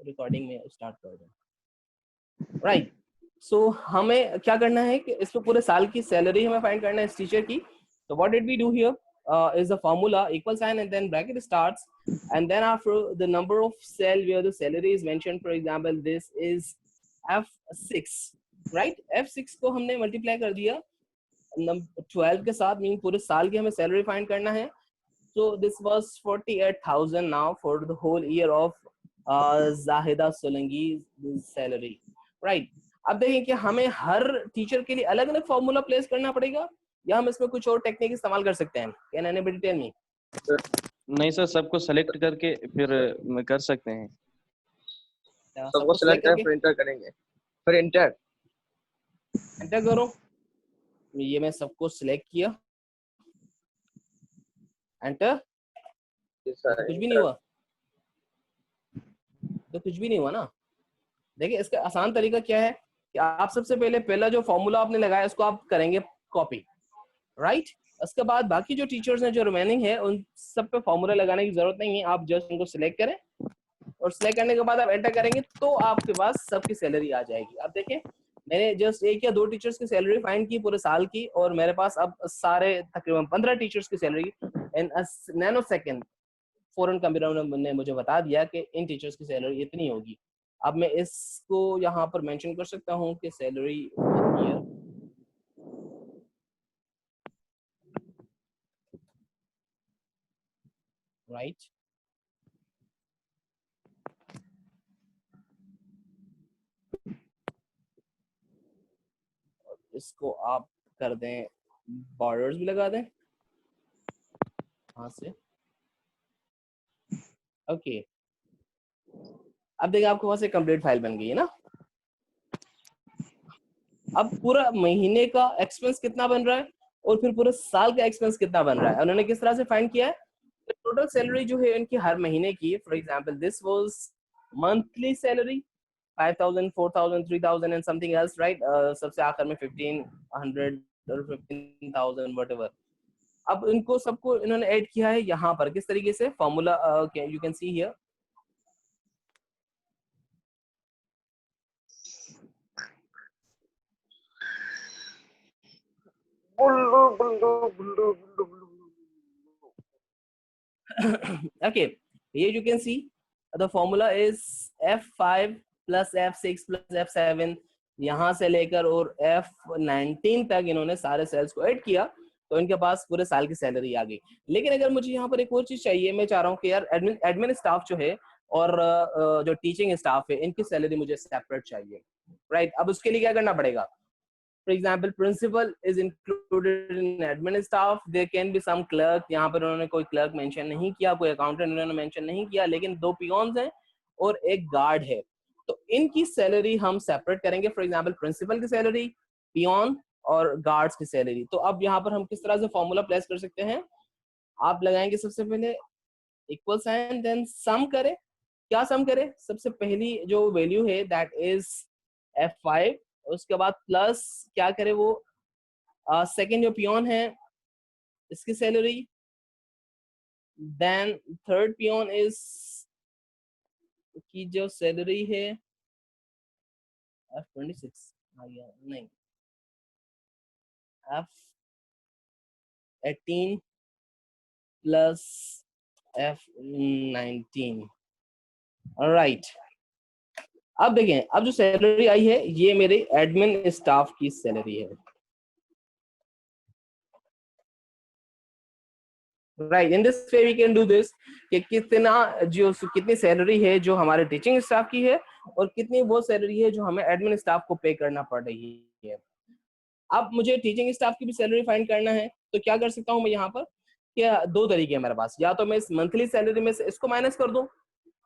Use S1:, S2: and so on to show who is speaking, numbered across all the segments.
S1: Recording में start कर दें। राइट, सो हमें क्या करना है कि इस पे पूरे साल की सैलरी हमें फाइंड करना है इस टीचर की। तो what did we do here is the formula equal sign and then bracket starts and then after the number of cell where the salary is mentioned, for example this is F6, right? F6 को हमने multiply कर दिया 12 के साथ, mean पूरे साल की हमें सैलरी फाइंड करना है। So this was 48,000 now for the whole year of Zahida Solangi's salary, right? अब देखें कि हमें हर टीचर के लिए अलग अलग फॉर्मूला प्लेस करना पड़ेगा या हम इसमें कुछ और टेक्निक इस्तेमाल कर सकते हैं? Can anybody tell me?
S2: नहीं सर, सबको सेलेक्ट करके फिर कर सकते हैं।
S3: सबको सेलेक्ट करके फिर एंटर करेंगे, फिर एंटर
S1: करो। ये मैं सबको सिलेक्ट किया, एंटर। तो कुछ भी नहीं हुआ, तो कुछ भी नहीं हुआ ना। देखिए इसका आसान तरीका क्या है कि आप सबसे पहले पहला जो फॉर्मूला आपने लगाया उसको आप करेंगे कॉपी, राइट? उसके बाद बाकी जो टीचर्स हैं जो रिमेनिंग है उन सब पे फॉर्मूला लगाने की जरूरत नहीं है, आप जस्ट उनको सिलेक्ट करें और सिलेक्ट करने के बाद आप एंटर करेंगे तो आपके पास सबकी सैलरी आ जाएगी। अब देखें मैंने जस्ट एक या दो टीचर्स की सैलरी फाइंड की पूरे साल की और मेरे पास अब सारे तकरीबन 15 टीचर्स की salary in nano second foreign computer ने मुझे बता दिया कि इन टीचर्स की सैलरी इतनी होगी। अब मैं इसको यहाँ पर मेंशन कर सकता हूँ कि सैलरी राइट, इसको आप कर दें, बॉर्डर्स भी लगा दें यहाँ से। ओके, अब देखिए आपके पास एक कंप्लीट फाइल बन गई है ना। अब पूरा महीने का एक्सपेंस कितना बन रहा है और फिर पूरे साल का एक्सपेंस कितना बन रहा है उन्होंने किस तरह से फाइंड किया है। टोटल सैलरी जो है इनकी हर महीने की, for example this was monthly salary 5,000 4,000 3,000 and something else, right? सबसे आखिर में 1,500 और 15,000 व्हाटएवर। अब इनको सबको इन्होंने ऐड किया है यहाँ पर किस तरीके से, formula you can see here. Okay, here you can see the formula is F5 plus F6 plus F7, यहाँ से लेकर और F19 तक इन्होंने सारे सेल्स को ऐड किया तो इनके पास पूरे साल की सैलरी आ गई। लेकिन अगर मुझे यहाँ पर एक और चीज चाहिए, मैं चाह रहा हूँ कि यार एडमिन स्टाफ जो है और जो टीचिंग स्टाफ है इनकी सैलरी मुझे सेपरेट चाहिए, राइट? अब उसके लिए क्या करना पड़ेगा? For example, principal is included in admin staff. There can be some clerk. यहाँ पर उन्होंने कोई clerk mention नहीं किया, कोई accountant उन्होंने mention नहीं किया, लेकिन दो peons हैं और एक guard है, तो इनकी सैलरी हम सेपरेट करेंगे। फॉर एग्जाम्पल प्रिंसिपल की सैलरी, पियोन और गार्ड्स की सैलरी। तो अब यहाँ पर हम किस तरह से फॉर्मूला प्लेस कर सकते हैं? आप लगाएंगे सबसे पहले इक्वल साइन, देन सम करें। क्या सम करें? सबसे पहली जो वैल्यू है दैट इज F5, उसके बाद प्लस क्या करे वो सेकेंड जो पियोन है इसकी salary, then third peon is की जो सैलरी है F26 नहीं F18 प्लस F19, राइट। अब देखें अब जो सैलरी आई है ये मेरे एडमिन स्टाफ की सैलरी है, right? In this way we can do this कि कितनी सैलरी है जो हमारे टीचिंग स्टाफ की है और कितनी वो सैलरी है जो हमें एडमिन स्टाफ को पे करना पड़ रही है। अब मुझे टीचिंग स्टाफ की भी सैलरी फाइंड करना है तो क्या कर सकता हूँ मैं यहाँ पर? क्या दो तरीके हैं मेरे पास, या तो मैं इस मंथली सैलरी में से इसको माइनस कर दूं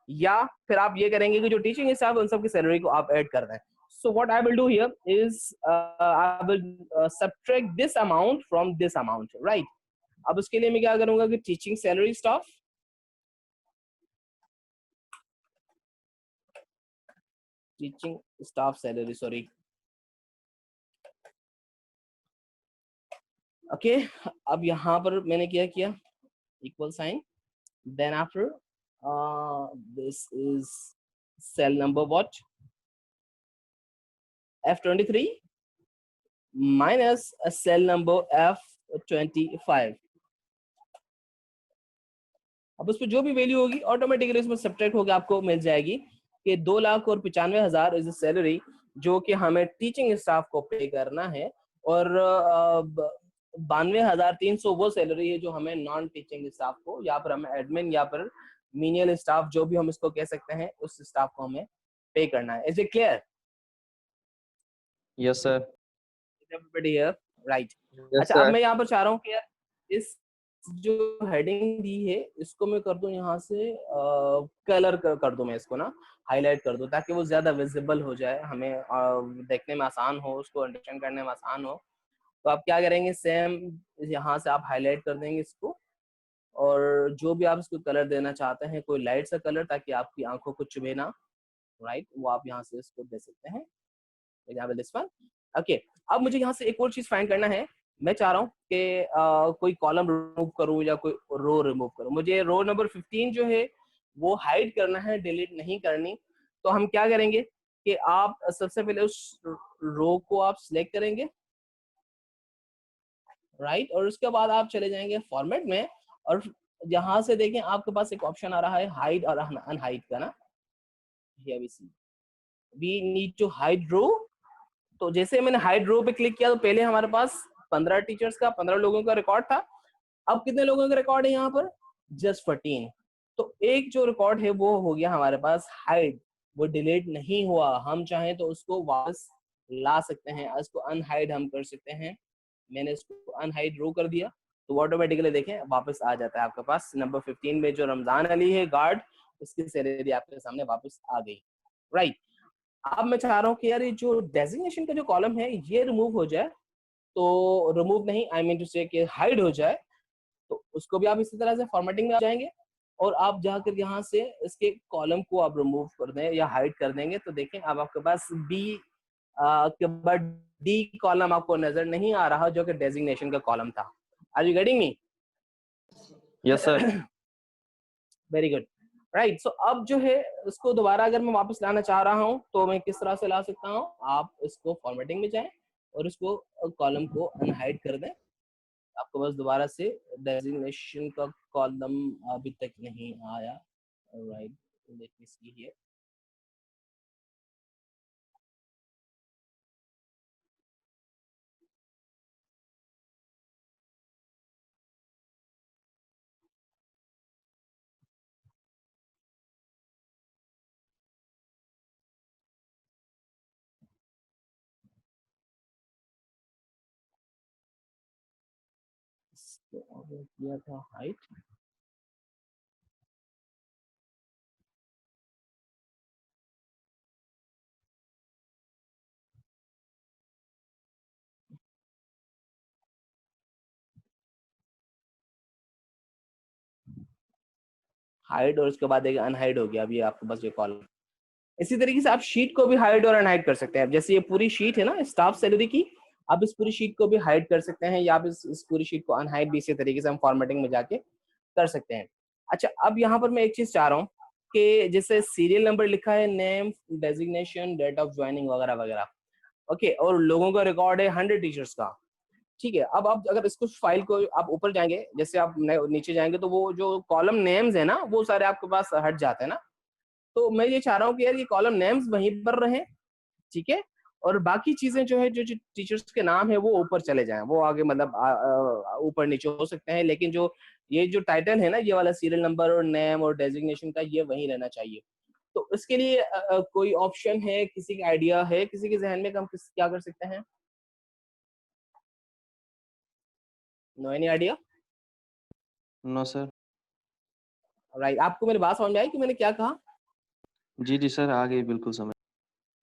S1: या फिर आप ये करेंगे कि जो टीचिंग स्टाफ उन सब की सैलरी को आप ऐड कर दें। So what I will do here is I will subtract this amount from this amount, right? अब उसके लिए मैं क्या करूंगा कि teaching salary staff, teaching staff salary, sorry, okay. अब यहाँ पर मैंने क्या किया, equal sign, then after this is cell number what F23 minus cell number F25। अब उस पर जो भी वैल्यू होगी ऑटोमेटिकली उसमें सब्ट्रैक्ट होकर आपको मिल जाएगी कि 2,95,000 इज सैलरी जो कि हमें टीचिंग स्टाफ को पे करना है, और 92,300 वो सैलरी है जो हमें नॉन टीचिंग स्टाफ को, या फिर हमें एडमिन या फिर मीनियल स्टाफ जो भी हम इसको कह सकते हैं उस स्टाफ को हमें पे करना है। Is it clear?
S2: Yes sir.
S1: Everybody here right?
S3: Yes
S1: अच्छा, अब
S3: सर।
S1: मैं यहाँ पर चाह रहा हूँ कि यार इस जो हेडिंग दी है इसको मैं कर दूं यहाँ से कलर कर दूं, मैं इसको ना हाईलाइट कर दूं ताकि वो ज्यादा विजिबल हो जाए, हमें देखने में आसान हो, उसको अंडरस्टैंड करने में आसान हो। तो आप क्या करेंगे, सेम यहाँ से आप हाईलाइट कर देंगे इसको, और जो भी आप इसको कलर देना चाहते हैं, कोई लाइट सा कलर ताकि आपकी आंखों को चुभे ना, राइट, वो आप यहाँ से इसको दे सकते हैं। This one okay. अब मुझे यहाँ से एक और चीज फाइंड करना है। मैं चाह रहा हूँ कि कोई कॉलम रिमूव करूँ या कोई रो रिमूव करूँ। मुझे रो नंबर 15 जो है वो हाइड करना है, डिलीट नहीं करनी। तो हम क्या करेंगे कि आप सबसे पहले उस रो को आप सिलेक्ट करेंगे, राइट, और उसके बाद आप चले जाएंगे फॉर्मेट में, और यहाँ से देखें आपके पास एक ऑप्शन आ रहा है हाइड और अनहाइड का ना। Here we need to hide row। तो जैसे मैंने हाइड रो पे क्लिक किया तो पहले हमारे पास 15 टीचर्स का, 15 लोगों का रिकॉर्ड था। अब कितने लोगों का रिकॉर्ड है यहाँ पर? जस्ट 14। तो एक जो रिकॉर्ड है वो हो गया हमारे पास हाइड, वो डिलीट नहीं हुआ। हम चाहें तो उसको वापस ला सकते हैं, उसको अनहाइड हम कर सकते हैं। मैंने इसको अनहाइड रो कर दिया तो ऑटोमेटिकली देखें वापस आ जाता है आपके पास। नंबर 15 में जो रमजान अली है गार्ड, उसकी सैलरी आपके सामने वापस आ गई, राइट। अब मैं चाह रहा हूँ कि यार ये जो डेजिग्नेशन का जो कॉलम है ये रिमूव हो जाए, तो रिमूव नहीं, आई मीन टू से कि हाइड हो जाए। तो उसको भी आप इसी तरह से फॉर्मेटिंग में आ जाएंगे और आप जाकर यहाँ से इसके कॉलम को आप रिमूव कर दें या हाइड कर देंगे, तो देखें अब आपके पास बी के बाद डी कॉलम आपको नजर नहीं आ रहा जो कि डेजिग्नेशन का कॉलम था। Are you getting me?
S2: Yes sir.
S1: Very good, right. So अब जो है इसको दोबारा अगर मैं वापस लाना चाह रहा हूँ तो मैं किस तरह से ला सकता हूँ? आप इसको फॉर्मेटिंग में जाएं और इसको कॉलम को अनहाइड कर दें। आपको बस दोबारा से डेजिग्नेशन का कॉलम अभी तक नहीं आया, right, let me see here. किया था हाइट, हाइड और उसके बाद एक अनहाइड हो गया। अभी आपके पास ये कॉलम, इसी तरीके से आप शीट को भी हाइड और अनहाइड कर सकते हैं। जैसे ये पूरी शीट है ना स्टाफ सैलरी की, आप इस पूरी शीट को भी हाइड कर सकते हैं या आप इस पूरी शीट को अनहाइड भी इसी तरीके से हम फॉर्मेटिंग में जाके कर सकते हैं। अच्छा, अब यहाँ पर मैं एक चीज चाह रहा हूँ कि जैसे सीरियल नंबर लिखा है, name, designation, date of joining वगैरह वगैरह, ओके, और लोगों का रिकॉर्ड है 100 टीचर्स का, ठीक है। अब आप अगर इसको फाइल को आप ऊपर जाएंगे, जैसे आप नीचे जाएंगे तो वो जो कॉलम नेम्स है ना वो सारे आपके पास हट जाते हैं ना। तो मैं ये चाह रहा हूँ कि यार ये कॉलम नेम्स वहीं पर रहें, ठीक है, और बाकी चीजें जो है जो टीचर्स के नाम है वो ऊपर चले जाएं, वो आगे मतलब ऊपर नीचे हो सकते हैं, लेकिन जो ये जो टाइटल है ना ये वाला सीरियल नंबर और नेम और डेजिग्नेशन का, ये वहीं रहना चाहिए। तो इसके लिए कोई ऑप्शन है, किसी का आइडिया है, किसी के जहन में कि हम क्या कर सकते हैं? No any idea?
S2: No sir.
S1: Right, आपको मेरी बात समझ में आई कि मैंने क्या कहा?
S2: जी जी सर, आ गई बिल्कुल समझ।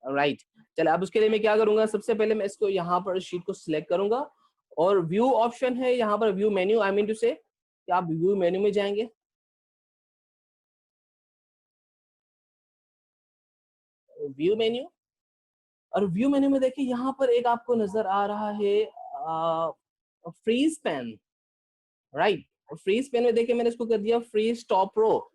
S1: राइट, चलो अब उसके लिए मैं क्या करूंगा, सबसे पहले मैं इसको यहाँ पर शीट को सिलेक्ट करूंगा और व्यू ऑप्शन है यहाँ पर, view menu, I mean to say कि आप व्यू मेन्यू में जाएंगे, व्यू मेन्यू, और व्यू मेन्यू में देखिए यहाँ पर एक आपको नजर आ रहा है freeze pane, right. Freeze pane में देखिए मैंने इसको कर दिया फ्रीज टॉप रो।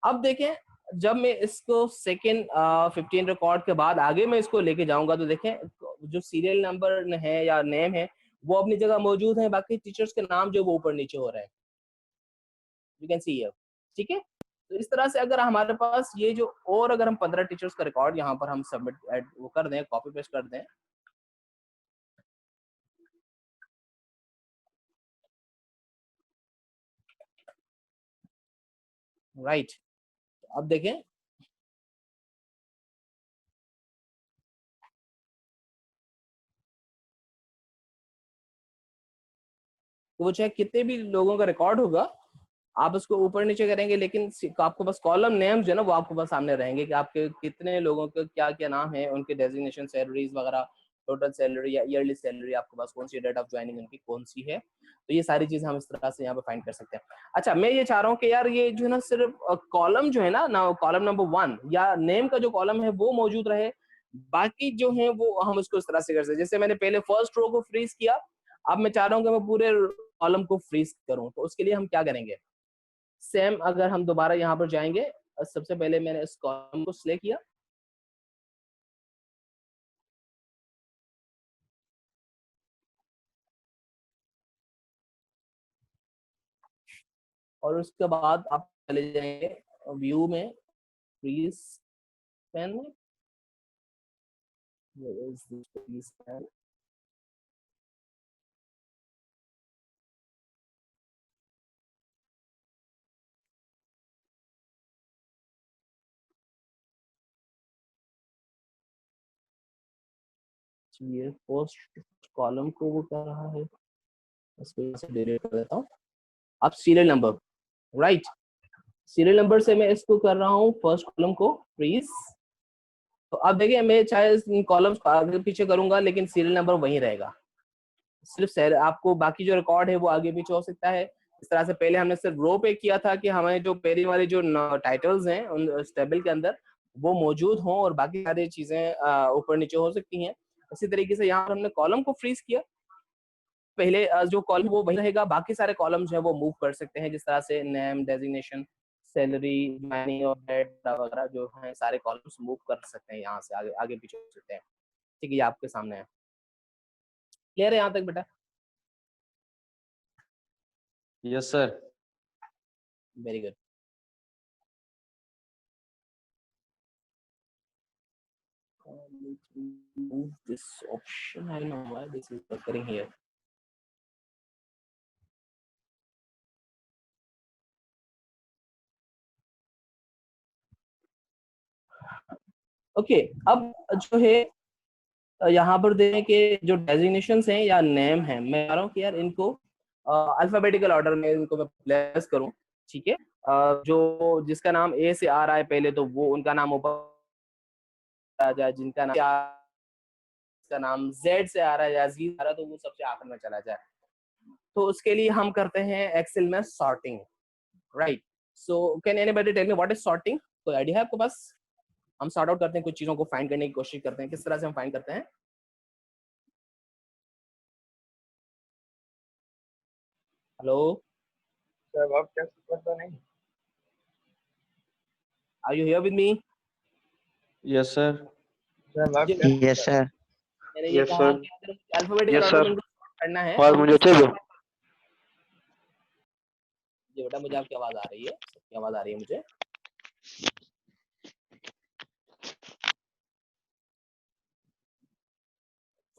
S1: अब देखें जब मैं इसको सेकेंड 15 रिकॉर्ड के बाद आगे मैं इसको लेके जाऊंगा तो देखें जो सीरियल नंबर है या नेम है वो अपनी जगह मौजूद है, बाकी टीचर्स के नाम जो वो ऊपर नीचे हो रहे हैं, यू कैन सी हियर। ठीक है, तो इस तरह से अगर हमारे पास ये जो और अगर हम 15 टीचर्स का रिकॉर्ड यहाँ पर हम सबमिट वो कर दें, कॉपी पेस्ट कर दें, राइट। अब देखें तो वो चाहे कितने भी लोगों का रिकॉर्ड होगा आप उसको ऊपर नीचे करेंगे, लेकिन आपको बस कॉलम नेम्स जो है ना वो आपको बस सामने रहेंगे कि आपके कितने लोगों के क्या क्या नाम है, उनके डेजिग्नेशन, सैलरीज वगैरह, टोटल सैलरी या ईयरली सैलरी, आपके पास कौन सी डेट ऑफ ज्वाइनिंग उनकी कौन सी है। तो ये सारी चीजें हम इस तरह से यहाँ पे फाइंड कर सकते हैं। अच्छा, मैं ये चाह रहा हूँ कि यार ये जो है ना सिर्फ कॉलम जो है ना कॉलम नंबर 1 या नेम का जो कॉलम है वो मौजूद रहे, बाकी जो है वो हम उसको इस तरह से कर सकते हैं। जैसे मैंने पहले फर्स्ट रो को फ्रीज किया, अब मैं चाह रहा हूँ कि मैं पूरे कॉलम को फ्रीज करूँ, तो उसके लिए हम क्या करेंगे, सेम अगर हम दोबारा यहाँ पर जाएंगे, सबसे पहले मैंने इस कॉलम को सिलेक्ट किया, और उसके बाद आप चले जाएंगे व्यू में, फ्रीज पैन में, फ्रीज पैन, ये फर्स्ट कॉलम को वो कर रहा है, इसको डिलीट कर देता हूँ। अब serial number, right, serial number से मैं इसको कर रहा हूँ फर्स्ट कॉलम को फ्रीज। तो अब देखिए मैं चाहे कॉलम्स को आगे पीछे करूंगा लेकिन सीरियल नंबर वहीं रहेगा, सिर्फ आपको बाकी जो रिकॉर्ड है वो आगे पीछे हो सकता है। इस तरह से पहले हमने सिर्फ रो पे किया था कि हमें जो पहले वाली जो टाइटल्स हैं उन टेबल के अंदर वो मौजूद हों और बाकी सारी चीजें ऊपर नीचे हो सकती हैं। इसी तरीके से यहाँ पर हमने कॉलम को फ्रीज किया, पहले जो कॉलम वो वही रहेगा, बाकी सारे कॉलम जो है वो मूव कर सकते हैं, जिस तरह से नेम, डेजिग्नेशन, सैलरी, ज्वाइनिंग और डेट वगैरह जो है सारे कॉलम्स मूव कर सकते हैं, यहाँ से आगे आगे पीछे हो सकते हैं। ठीक है, ये आपके सामने है, क्लियर है यहाँ तक बेटा?
S2: Yes sir.
S1: Very good. Move this option. I don't know why this is occurring here. Okay, अब जो है यहाँ पर देखें कि जो डेजिग्नेशंस हैं या नेम है, मैं कह रहा हूँ कि यार इनको अल्फाबेटिकल ऑर्डर में इनको मैं प्लेस करूँ। ठीक है, जो जिसका नाम ए से आ रहा है पहले तो वो उनका नाम ऊपर आ जाए, जिनका नाम जेड से आ रहा है या जी आ रहा है तो वो सबसे आखिर में चला जाए। तो उसके लिए हम करते हैं एक्सेल में sorting, right. So can anybody tell me what is sorting? कोई आइडिया है आपके पास? हम सॉर्ट आउट करते हैं, कुछ चीजों को फाइंड करने की कोशिश करते हैं, किस तरह से हम फाइंड करते हैं? हेलो
S3: सर आप क्या पता नहीं?
S1: Are you here with me?
S2: Yes sir.
S3: Sir आप
S4: यस सर।
S1: मैंने ये कहा कि अल्फाबेटिकल ऑर्डर में इनको सॉर्ट करना है।
S4: और मुझे चाहिए
S1: जी बेटा, मुझे आपकी आवाज आ रही है, सबकी आवाज आ रही है मुझे।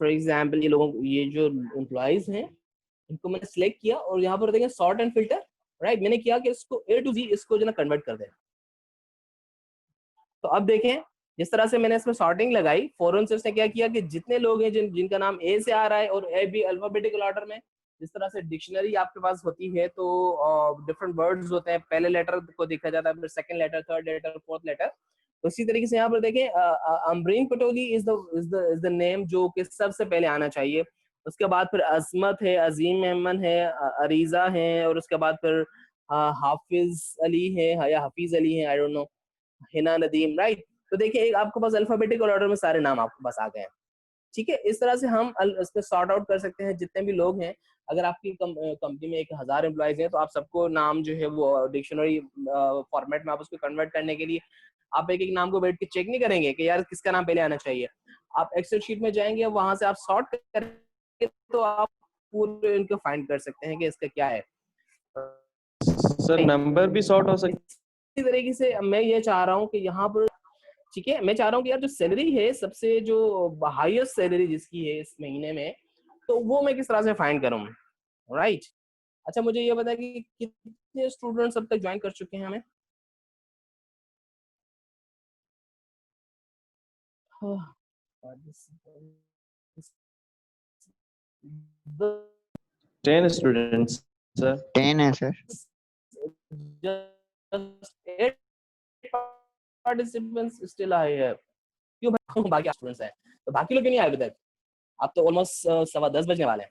S1: फॉर एग्जाम्पल ये जो एम्प्लॉइज हैं इनको मैंने सिलेक्ट किया और यहाँ पर देखें सॉर्ट एंड फिल्टर, राइट। मैंने किया कि इसको A to Z इसको जो ना कन्वर्ट कर दें। तो अब देखें जिस तरह से मैंने इसमें सॉर्टिंग लगाई, फौरन से उसने क्या किया कि जितने लोग हैं जिनका नाम ए से आ रहा है और ए भी अल्फाबेटिकल ऑर्डर में, जिस तरह से डिक्शनरी आपके पास होती है तो डिफरेंट वर्ड्स होते हैं, पहले लेटर को देखा जाता है, फिर second letter, third letter, fourth letter. तो इसी तरीके से यहाँ पर देखें Amreen Patoli is the name जो कि सबसे पहले आना चाहिए। उसके बाद फिर अजमत है, अजीम मेमन है, अरीजा है, और उसके बाद फिर हाफिज अली है या हफीज अली है, I don't know, Hina Nadeem, right. तो देखिए आपके पास अल्फाबेटिकल ऑर्डर में सारे नाम आपके पास आ गए हैं। ठीक है, इस तरह से हम इस पे सॉर्ट आउट कर सकते हैं जितने भी लोग हैं। अगर आपकी कंपनी में 1000 एम्प्लॉयज हैं तो आप सबको नाम जो है वो डिक्शनरी फॉर्मेट में आप उसको कन्वर्ट करने के लिए आप एक एक नाम को बैठ के चेक नहीं करेंगे कि यार किसका नाम पहले आना चाहिए। आप एक्सेल शीट में जाएंगे, वहां से आप सॉर्ट करेंगे तो आप पूरे इनको फाइंड कर सकते हैं कि इसका क्या है।
S2: सर नंबर भी सॉर्ट हो सकता
S1: इसी तरीके से मैं ये चाह रहा हूँ कि यहाँ पर, ठीक है, मैं चाह रहा हूँ कि यार जो सैलरी है सबसे जो हाईएस्ट सैलरी जिसकी है इस महीने में, तो वो मैं किस तरह से फाइंड करूँ, राइट। अच्छा मुझे ये बता कि कितने स्टूडेंट्स अब तक ज्वाइन कर चुके हैं हमें?
S2: है 10 स्टूडेंट्स सर।
S4: 10 है सर।
S1: Just 8 participants still आए हैं, क्यों भाई? बाकी स्टूडेंट्स हैं तो बाकी लोग क्यों नहीं आए अभी तक? अब तो ऑलमोस्ट 10:15 बजने वाले हैं।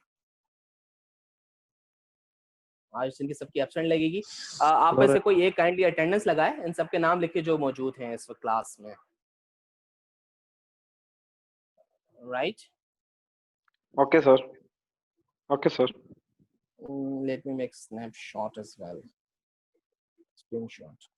S1: आज इनकी सबकी एब्सेंट लगेगी। आप में से कोई एक काइंडली अटेंडेंस लगाए, इन सबके नाम लिखे जो मौजूद हैं इस क्लास में, right.
S5: Okay sir, okay sir.
S1: Let me make snapshot as well, screenshot.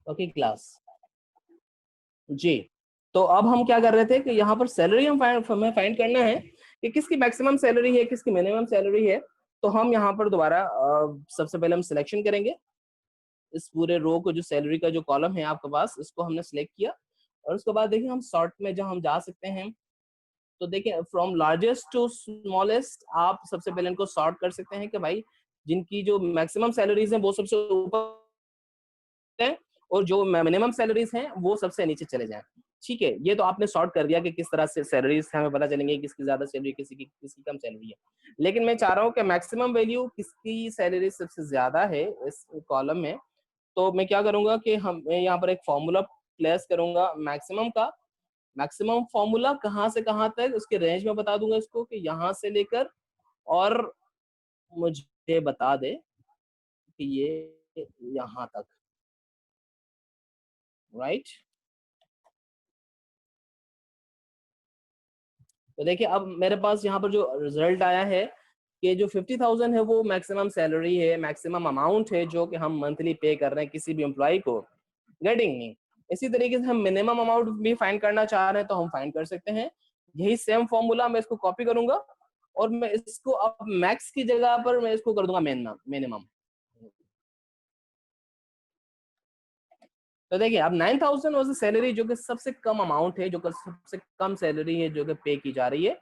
S1: Okay class जी। तो अब हम क्या कर रहे थे कि यहाँ पर सैलरी हमें फाइंड करना है कि किसकी मैक्सिमम सैलरी है, किसकी मिनिमम सैलरी है। तो हम यहाँ पर दोबारा सबसे पहले हम सिलेक्शन करेंगे इस पूरे रो को, जो सैलरी का जो कॉलम है आपके पास, इसको हमने सिलेक्ट किया। और उसके बाद देखिए हम सॉर्ट में जब हम जा सकते हैं तो देखिए फ्रॉम लार्जेस्ट टू स्मॉलेस्ट आप सबसे पहले इनको सॉर्ट कर सकते हैं कि भाई जिनकी जो मैक्सिमम सैलरीज हैं वो सबसे ऊपर हैं और जो मिनिमम सैलरीज हैं वो सबसे नीचे चले जाएं। ठीक है, ये तो आपने सॉर्ट कर दिया कि किस तरह से सैलरीज हमें पता चलेंगे किसकी ज्यादा सैलरी किसकी कम सैलरी है। लेकिन मैं चाह रहा हूँ कि मैक्सिमम वैल्यू किसकी सैलरी सबसे ज्यादा है इस कॉलम में। तो मैं क्या करूंगा कि हम यहाँ पर एक फॉर्मूला प्लेस करूंगा मैक्सिमम का। मैक्सिमम फॉर्मूला कहाँ से कहाँ तक, उसके रेंज में बता दूंगा इसको कि यहाँ से लेकर और मुझे बता दे कि ये यहाँ तक, राइट। तो देखिए अब मेरे पास यहाँ पर जो रिजल्ट आया है कि जो 50,000 है वो मैक्सिमम सैलरी है, मैक्सिमम अमाउंट है जो कि हम मंथली पे कर रहे हैं किसी भी एम्प्लॉय को, गेटिंग मी। इसी तरीके से हम मिनिमम अमाउंट भी फाइंड करना चाह रहे हैं तो हम फाइंड कर सकते हैं। यही सेम फॉर्मूला मैं इसको कॉपी करूंगा और मैं इसको अब मैक्स की जगह पर मैं इसको कर दूंगा मिनिमम। तो देखिए अब 9,000 वाज सैलरी जो कि सबसे कम अमाउंट है, जो कि सबसे कम सैलरी है जो कि पे की जा रही है,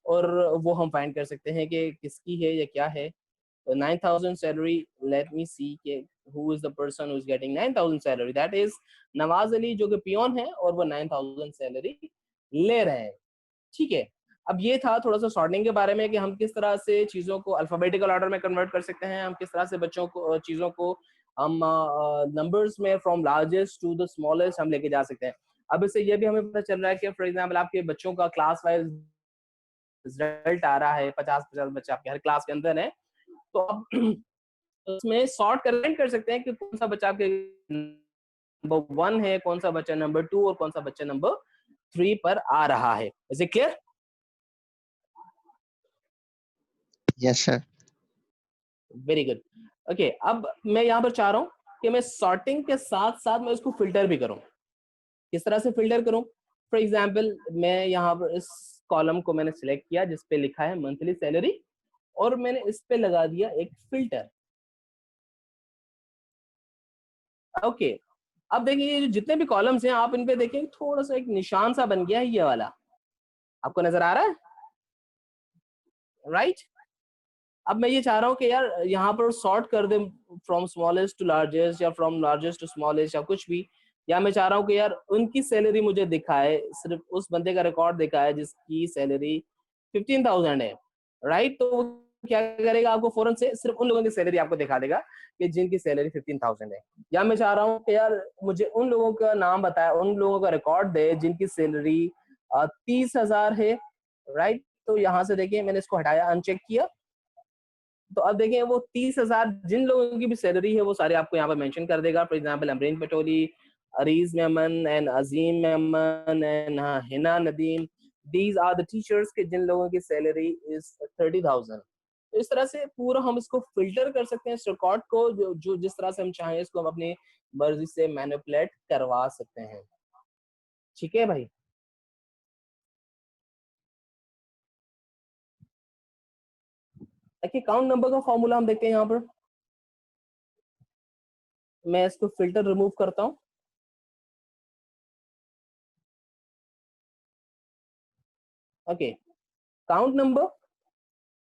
S1: और वो हम फाइंड कर सकते हैं कि किसकी है या क्या है। तो 9,000 सैलरी, लेट मी सी के who is the person who is getting 9,000 salary, that is Nawaz Ali जो कि पियोन है और वो 9,000 सैलरी ले रहे हैं। ठीक है, अब ये था थोड़ा सा सॉर्टिंग के बारे में कि हम किस तरह से चीजों को अल्फाबेटिकल ऑर्डर में कन्वर्ट कर सकते हैं, हम किस तरह से बच्चों को चीजों को हम नंबर्स में from largest to the smallest हम लेके जा सकते हैं। अब इससे ये भी हमें पता चल रहा है कि फॉर एग्जांपल आपके बच्चों का क्लास वाइज रिजल्ट आ रहा है, 50-50 बच्चे आपके हर क्लास के अंदर है, तो अब उसमें सॉर्ट कर सकते हैं कि कौन सा बच्चा आपके नंबर 1 है, कौन सा बच्चा नंबर 2 और कौन सा बच्चा नंबर 3 पर आ रहा है। Is it clear?
S4: Yes sir.
S1: Very good. Okay, अब मैं यहाँ पर चाह रहा हूँ कि मैं सॉर्टिंग के साथ साथ मैं उसको फिल्टर भी करूँ। किस तरह से फिल्टर करूँ? फॉर एग्जाम्पल मैं यहाँ पर इस कॉलम को मैंने सिलेक्ट किया जिस पे लिखा है मंथली सैलरी और मैंने इस पे लगा दिया एक फिल्टर। ओके, अब देखिए ये जितने भी कॉलम्स हैं आप इन पे देखें, थोड़ा सा एक निशान सा बन गया है ये वाला, आपको नजर आ रहा है? राइट? अब मैं ये चाह रहा हूँ कि यार यहाँ पर सॉर्ट कर they from smallest to largest या फ्रॉम लार्जेस्ट टू स्मॉलेस्ट या कुछ भी, या मैं चाह रहा हूँ कि यार उनकी सैलरी मुझे दिखाए, सिर्फ उस बंदे का रिकॉर्ड दिखाए जिसकी सैलरी 15,000 है। राइट? तो वो क्या करेगा, आपको फौरन से सिर्फ उन लोगों की सैलरी आपको दिखा देगा कि जिनकी सैलरी 15,000 है। या मैं चाह रहा हूँ कि यार मुझे उन लोगों का नाम बताए, उन लोगों का रिकॉर्ड दे जिनकी सैलरी 30,000 है। राइट? तो यहाँ से देखिए मैंने इसको हटाया, अनचेक किया, तो अब देखें वो 30,000 जिन लोगों की भी सैलरी है वो सारे आपको यहाँ पर मेंशन कर देगा। For example Amreen Patoli, Areej Memon and Azeem Memon and Hina Nadeem, these are the teachers के जिन लोगों की सैलरी इज 30,000। तो इस तरह से पूरा हम इसको फिल्टर कर सकते हैं इस रिकॉर्ड को, जो जिस तरह से हम चाहें इसको हम अपनी मर्जी से मैनिपुलेट करवा सकते हैं। ठीक है भाई? देखिए काउंट नंबर का फॉर्मूला हम देखते हैं यहाँ पर। मैं इसको फिल्टर रिमूव करता हूँ। ओके, काउंट नंबर,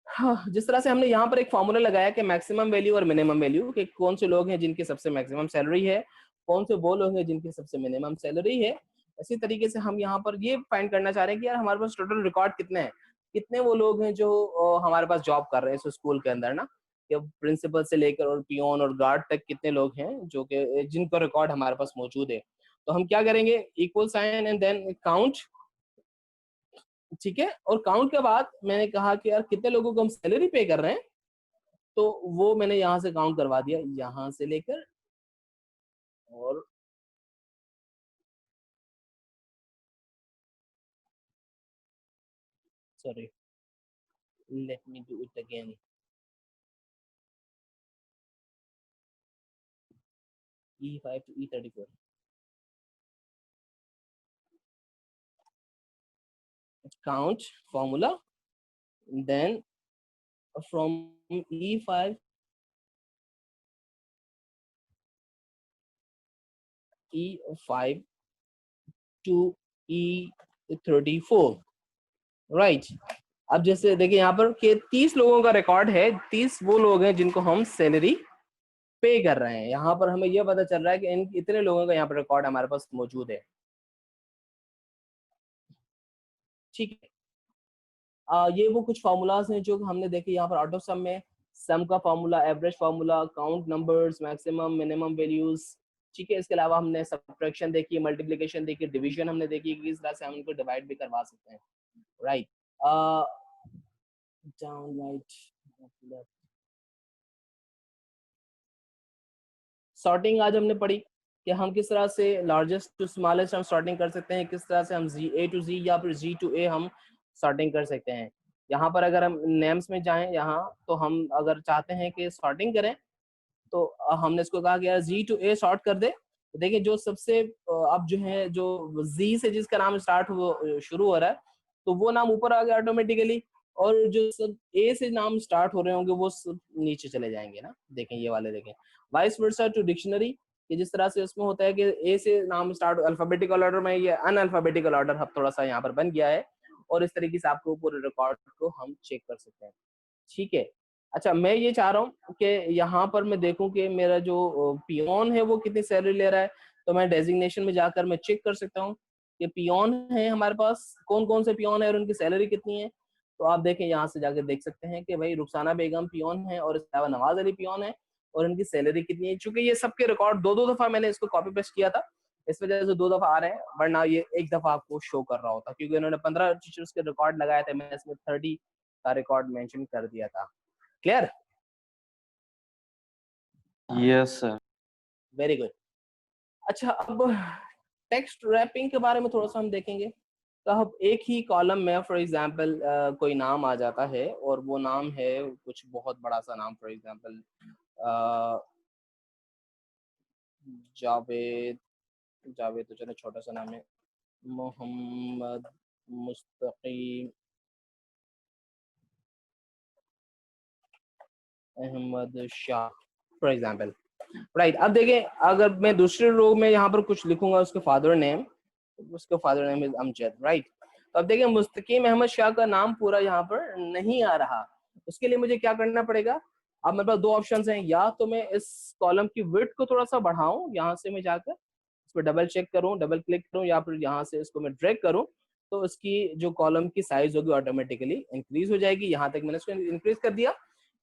S1: हाँ, जिस तरह से हमने यहाँ पर एक फॉर्मूला लगाया कि मैक्सिमम वैल्यू और मिनिमम वैल्यू, कि कौन से लोग हैं जिनकी सबसे मैक्सिमम सैलरी है, कौन से वो लोग हैं जिनकी सबसे मिनिमम सैलरी है। इसी तरीके से हम यहाँ पर ये फाइंड करना चाह रहे हैं कि यार हमारे पास टोटल रिकॉर्ड कितने हैं, कितने वो लोग हैं जो हमारे पास जॉब कर रहे हैं इस स्कूल के अंदर ना, कि प्रिंसिपल से लेकर और पियोन और गार्ड तक कितने लोग हैं जो कि जिनका रिकॉर्ड हमारे पास मौजूद है। तो हम क्या करेंगे, equal sign and then count. ठीक है, और काउंट के बाद मैंने कहा कि यार कितने लोगों को हम सैलरी पे कर रहे हैं, तो वो मैंने यहाँ से काउंट करवा दिया, यहाँ से लेकर और sorry, let me do it again. E5 to E34, count formula, then from E5 E5 to E34, right? अब जैसे देखिए यहाँ पर कि 30 लोगों का रिकॉर्ड है, 30 वो लोग हैं जिनको हम सैलरी पे कर रहे हैं। यहाँ पर हमें यह पता चल रहा है कि इन इतने लोगों का यहाँ पर रिकॉर्ड हमारे पास मौजूद है। ठीक है, ये वो कुछ फार्मूलाज हैं जो हमने देखे यहाँ पर ऑटो सम में, सम का formula, average formula, count numbers, maximum minimum values. ठीक है, इसके अलावा हमने सब्ट्रैक्शन देखी, मल्टीप्लिकेशन देखी, डिवीजन हमने देखी कि किस तरह से हम इनको डिवाइड भी करवा सकते हैं। राइट, डाउन राइट, सॉर्टिंग आज हमने पढ़ी कि हम किस तरह से लार्जेस्ट टू स्मॉलेस्ट हम सॉर्टिंग कर सकते हैं, किस तरह से हम A to Z या फिर G to A हम सॉर्टिंग कर सकते हैं। यहाँ पर अगर हम नेम्स में जाएं यहाँ, तो हम अगर चाहते हैं कि सॉर्टिंग करें तो हमने इसको कहा कि यार G to A सॉर्ट कर दे। तो देखिए जो सबसे अब जो है जो Z से जिसका नाम स्टार्ट हो शुरू हो रहा है तो वो नाम ऊपर आ गया ऑटोमेटिकली, और जो सब A से नाम स्टार्ट हो रहे होंगे वो सब नीचे चले जाएंगे ना। देखें ये वाले देखें, वाइस वर्सा टू डिक्शनरी, कि जिस तरह से उसमें होता है कि ए से नाम स्टार्ट अल्फाबेटिकल ऑर्डर में, ये अनअल्फाबेटिकल ऑर्डर अब थोड़ा सा यहाँ पर बन गया है, और इस तरीके से आपको पूरे रिकॉर्ड को हम चेक कर सकते हैं। ठीक है, अच्छा, मैं ये चाह रहा हूँ कि यहाँ पर मैं देखूं कि मेरा जो पियोन है वो कितनी सैलरी ले रहा है, तो मैं डेजिग्नेशन में जाकर मैं चेक कर सकता हूँ कि पियोन है हमारे पास, कौन कौन से पियोन है और उनकी सैलरी कितनी है। तो आप देखें, यहाँ से जाकर देख सकते हैं कि भाई रुखसाना बेगम पियोन है और इसके अलावा नवाज अली पियोन है, और इनकी सैलरी कितनी है। चूंकि ये सबके रिकॉर्ड दो दो दफा मैंने इसको कॉपी पेस्ट किया था, इस वजह से दो दफा आ रहे हैं, वरना ये एक दफा आपको शो कर रहा होता, क्योंकि उन्होंने 15 टीचर्स के रिकॉर्ड लगाए थे, मैंने इसमें 30 का रिकॉर्ड मेंशन कर दिया था। Clear?
S2: Yes sir.
S1: Very good. अच्छा, अब टेक्स्ट रैपिंग के बारे में थोड़ा सा हम देखेंगे। तो अब एक ही कॉलम में फॉर एग्जांपल कोई नाम आ जाता है, और वो नाम है कुछ बहुत बड़ा सा नाम, फॉर एग्जांपल जावेद। जावेद तो चलो छोटा सा नाम है। Mohammad Mustakim Ahmad Shah for example. Right, अब देखें, अगर मैं दूसरे रो में यहाँ पर कुछ लिखूंगा, उसके फादर नेम, उसका father name is Amjad, right. तो अब देखें, मुस्तकीम अहमद शाह का नाम पूरा यहाँ पर नहीं आ रहा। उसके लिए मुझे क्या करना पड़ेगा? अब मेरे पास दो ऑप्शंस हैं, या तो मैं इस कॉलम की विड्थ को थोड़ा सा बढ़ाऊं, यहाँ से मैं जाकर इस पर डबल चेक करूं, डबल क्लिक करूं, या फिर यहाँ से इसको मैं ड्रैग करूं, तो इसकी जो कॉलम की साइज होगी ऑटोमेटिकली इंक्रीज हो जाएगी। यहाँ तक मैंने इसको इंक्रीज कर दिया।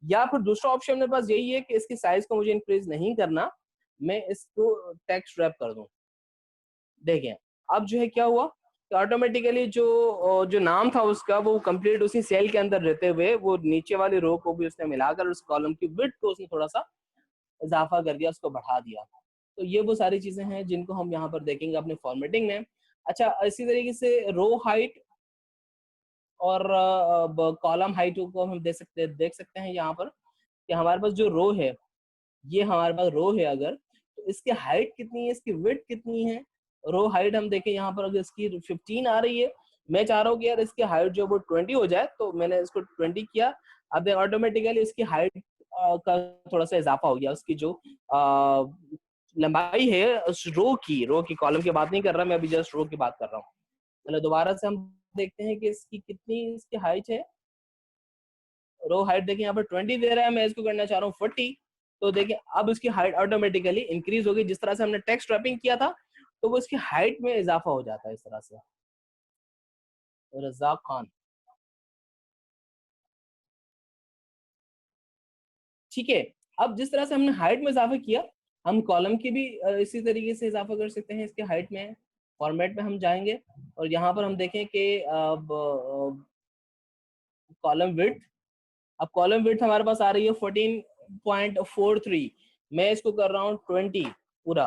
S1: या फिर दूसरा ऑप्शन मेरे पास यही है कि इसकी साइज को मुझे इंक्रीज नहीं करना, मैं इसको टेक्स्ट रैप कर दूं। देखें, अब जो है क्या हुआ कि ऑटोमेटिकली जो नाम था उसका, वो कंप्लीट उसी सेल के अंदर रहते हुए वो नीचे वाली रो को भी उसने मिलाकर उस कॉलम की विड्थ को उसने थोड़ा सा इजाफा कर दिया, उसको बढ़ा दिया। तो ये वो सारी चीजें हैं जिनको हम यहाँ पर देखेंगे अपने फॉर्मेटिंग में। अच्छा, इसी तरीके से रो हाइट और कॉलम हाइट को हम देख सकते हैं यहाँ पर कि हमारे पास जो रो है, ये हमारे पास रो है, अगर तो इसकी हाइट कितनी है, इसकी विड्थ कितनी है। रो हाइट हम देखें यहाँ पर, अगर इसकी 15 आ रही है, मैं चाह रहा हूँ कि यार इसकी हाइट जो वो 20 हो जाए, तो मैंने इसको 20 किया। अब ऑटोमेटिकली इसकी हाइट का थोड़ा सा इजाफा हो गया। उसकी जो लंबाई है उस रो की कॉलम की बात नहीं कर रहा मैं, अभी जस्ट रो की बात कर रहा हूँ। चलो दोबारा से हम देखते हैं कि इसकी कितनी इसकी हाइट है। रो हाइट देखिए यहाँ पर 20 दे रहा है, मैं इसको करना चाह रहा हूँ 40। तो देखिए अब इसकी हाइट ऑटोमेटिकली इंक्रीज होगी। जिस तरह से हमने टेक्स्ट रैपिंग किया था, तो वो इसकी हाइट में इजाफा हो जाता है इस तरह से। रजाक खान, ठीक है। अब जिस तरह से हमने हाइट में इजाफा किया, हम कॉलम की भी इसी तरीके से इजाफा कर सकते हैं इसके हाइट में। फॉर्मेट में हम जाएंगे और यहाँ पर हम देखें कि अब कॉलम विड्थ, अब कॉलम विड्थ हमारे पास आ रही है 14.43, मैं इसको कर रहा हूँ 20 पूरा।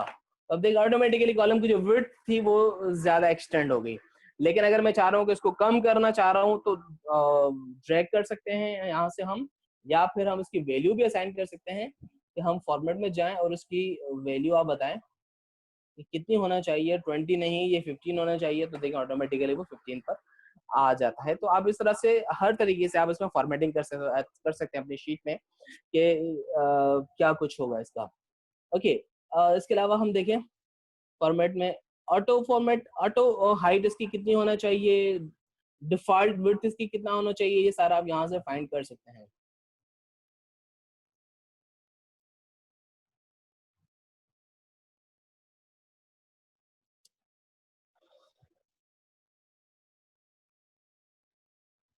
S1: अब देख, ऑटोमेटिकली कॉलम की जो विड्थ थी वो ज्यादा एक्सटेंड हो गई। लेकिन अगर मैं चाह रहा हूँ कि इसको कम करना चाह रहा हूँ, तो ड्रैग कर सकते हैं यहाँ से हम, या फिर हम इसकी वैल्यू भी असाइन कर सकते हैं कि हम फॉर्मेट में जाएं और उसकी वैल्यू आप बताएं कि कितनी होना चाहिए। 20 नहीं, ये 15 होना चाहिए। तो देखिए ऑटोमेटिकली वो 15 पर आ जाता है। तो आप इस तरह से हर तरीके से आप इसमें फॉर्मेटिंग कर सकते हैं अपनी शीट में कि क्या कुछ होगा इसका। ओके, इसके अलावा हम देखें फॉर्मेट में, ऑटो हाइट इसकी कितनी होना चाहिए, डिफॉल्ट विड्थ इसकी कितना होना चाहिए, ये सारा आप यहाँ से फाइंड कर सकते हैं।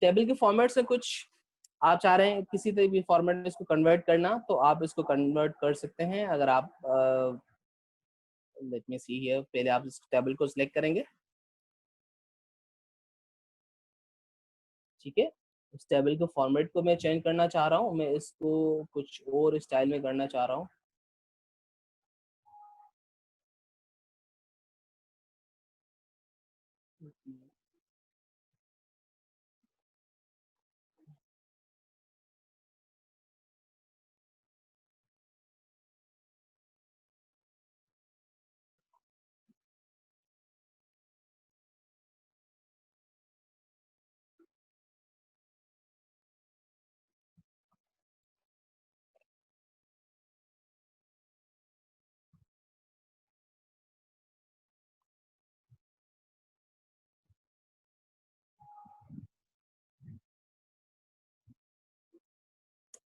S1: टेबल के फॉर्मेट से कुछ आप चाह रहे हैं किसी भी फॉर्मेट में इसको कन्वर्ट करना, तो आप इसको कन्वर्ट कर सकते हैं। अगर आप लेट मी सी हियर, पहले आप इस टेबल को सिलेक्ट करेंगे, ठीक है। इस टेबल के फॉर्मेट को मैं चेंज करना चाह रहा हूँ, मैं इसको कुछ और स्टाइल में करना चाह रहा हूँ।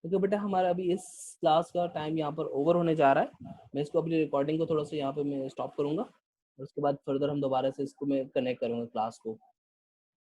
S1: क्योंकि बेटा हमारा अभी इस क्लास का टाइम यहाँ पर ओवर होने जा रहा है। मैं इसको अपनी रिकॉर्डिंग को थोड़ा सा यहाँ पे मैं स्टॉप करूँगा और उसके बाद फर्दर हम दोबारा से इसको मैं कनेक्ट करूँगा क्लास को।